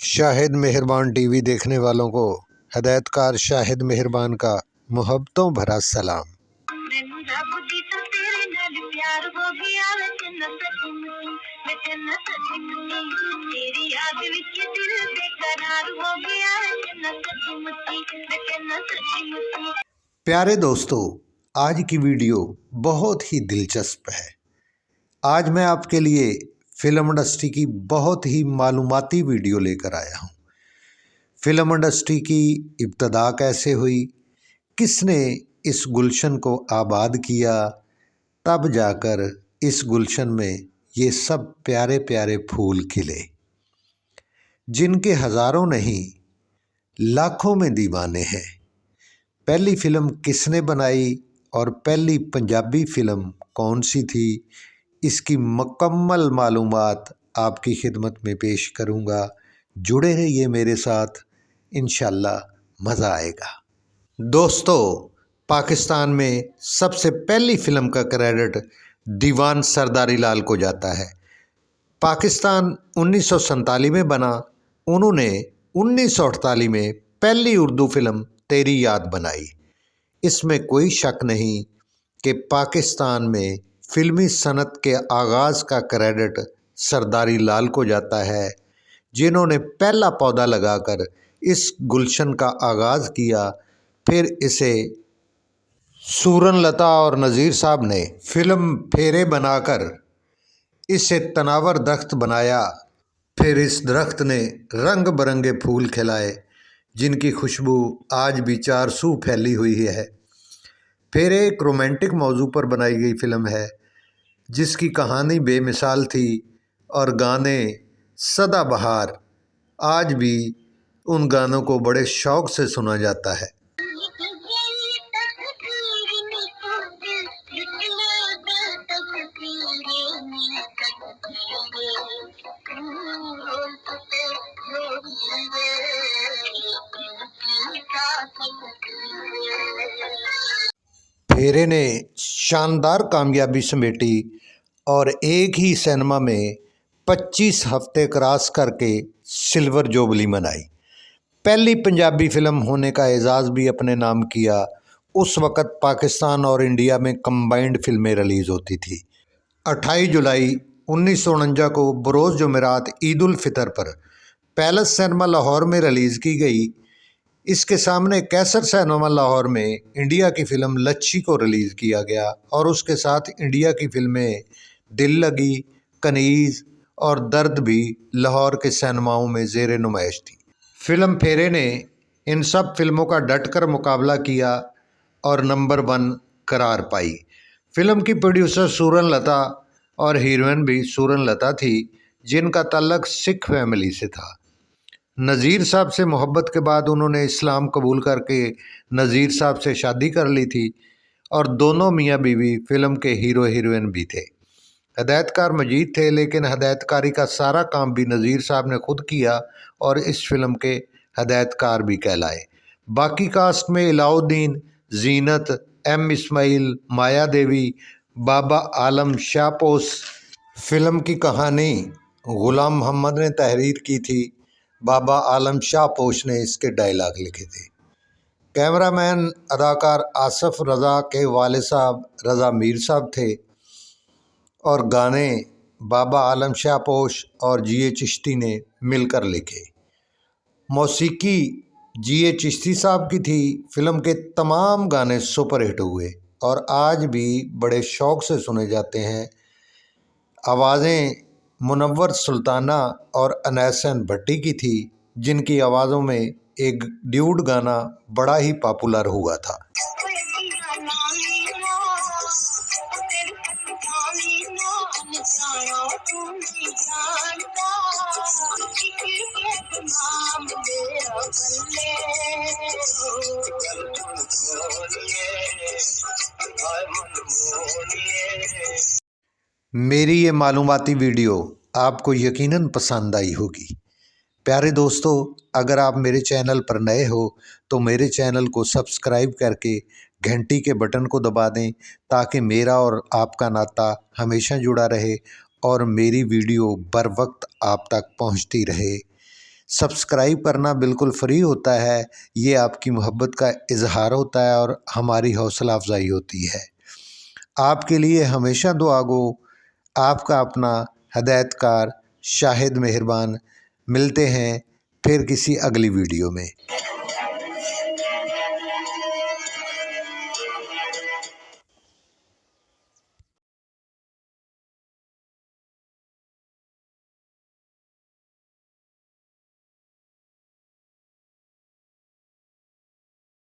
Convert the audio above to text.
शाहिद मेहरबान टीवी देखने वालों को हदायतकार शाहिद मेहरबान का मुहब्बतों भरा सलाम। प्यारे दोस्तों, आज की वीडियो बहुत ही दिलचस्प है। आज मैं आपके लिए फिल्म इंडस्ट्री की बहुत ही मालूमाती वीडियो लेकर आया हूँ। फिल्म इंडस्ट्री की इब्तदा कैसे हुई, किसने इस गुलशन को आबाद किया, तब जाकर इस गुलशन में ये सब प्यारे प्यारे फूल खिले, जिनके हज़ारों नहीं लाखों में दीवाने हैं। पहली फिल्म किसने बनाई और पहली पंजाबी फिल्म कौन सी थी, इसकी मुकम्मल मालूमात आपकी खिदमत में पेश करूँगा। जुड़े रहिए मेरे साथ, इंशाल्लाह मज़ा आएगा। दोस्तों, पाकिस्तान में सबसे पहली फिल्म का क्रेडिट दीवान सरदारी लाल को जाता है। पाकिस्तान 1947 में बना, उन्होंने 1948 में पहली उर्दू फिल्म तेरी याद बनाई। इसमें कोई शक नहीं कि पाकिस्तान में फिल्मी सनत के आगाज़ का क्रेडिट सरदारी लाल को जाता है, जिन्होंने पहला पौधा लगाकर इस गुलशन का आगाज़ किया। फिर इसे सूरन लता और नज़ीर साहब ने फिल्म फेरे बनाकर इसे तनावर दरख्त बनाया। फिर इस दरख्त ने रंग बरंगे फूल खिलाए, जिनकी खुशबू आज भी चार सू फैली हुई है। फिर एक रोमांटिक मौजू पर बनाई गई फिल्म है, जिसकी कहानी बेमिसाल थी और गाने सदाबहार। आज भी उन गानों को बड़े शौक़ से सुना जाता है। फेरे ने शानदार कामयाबी समेटी और एक ही सिनेमा में 25 हफ्ते क्रॉस करके सिल्वर जुबली मनाई। पहली पंजाबी फिल्म होने का एजाज़ भी अपने नाम किया। उस वक़्त पाकिस्तान और इंडिया में कंबाइंड फिल्में रिलीज़ होती थी। 28 जुलाई 1949 को बरोज़ जुमेरात ईद उल फितर पर पैलेस सिनेमा लाहौर में रिलीज़ की गई। इसके सामने कैसर सिनेमा लाहौर में इंडिया की फ़िल्म लच्छी को रिलीज़ किया गया और उसके साथ इंडिया की फ़िल्में दिल लगी, कनीज़ और दर्द भी लाहौर के सिनेमाओं में ज़ेर नुमाइश थी। फिल्म फेरे ने इन सब फिल्मों का डटकर मुकाबला किया और नंबर 1 करार पाई। फिल्म की प्रोड्यूसर सूरन लता और हीरोइन भी सूरन लता थी, जिनका ताल्लुक़ सिख फैमिली से था। नज़ीर साहब से मोहब्बत के बाद उन्होंने इस्लाम कबूल करके नज़ीर साहब से शादी कर ली थी और दोनों मियाँ बीवी फिल्म के हीरो हीरोइन भी थे। हदायतकार मजीद थे, लेकिन हदायतकारी का सारा काम भी नज़ीर साहब ने खुद किया और इस फिल्म के हदायतकार भी कहलाए। बाकी कास्ट में अलाउद्दीन, जीनत, एम इस्माइल, माया देवी, बाबा आलम शाहपोश। फिल्म की कहानी गुलाम मोहम्मद ने तहरीर की थी। बाबा आलम शाहपोश ने इसके डायलॉग लिखे थे। कैमरामैन अदाकार आसफ रज़ा के वाले साहब रज़ा मीर साहब थे और गाने बाबा आलम शाहपोश और जी.ए. चिश्ती ने मिलकर लिखे। मौसीकी जी.ए. चिश्ती साहब की थी। फिल्म के तमाम गाने सुपरहिट हुए और आज भी बड़े शौक़ से सुने जाते हैं। आवाज़ें मुनव्वर सुल्ताना और अनैसन भट्टी की थी, जिनकी आवाज़ों में एक ड्यूड गाना बड़ा ही पॉपुलर हुआ था। मेरी ये मालूमाती वीडियो आपको यकीनन पसंद आई होगी। प्यारे दोस्तों, अगर आप मेरे चैनल पर नए हो तो मेरे चैनल को सब्सक्राइब करके घंटी के बटन को दबा दें, ताकि मेरा और आपका नाता हमेशा जुड़ा रहे और मेरी वीडियो बर वक्त आप तक पहुंचती रहे। सब्सक्राइब करना बिल्कुल फ्री होता है। ये आपकी मोहब्बत का इजहार होता है और हमारी हौसला अफजाई होती है। आपके लिए हमेशा दुआ गो, आपका अपना हदायतकार शाहिद मेहरबान। मिलते हैं फिर किसी अगली वीडियो में।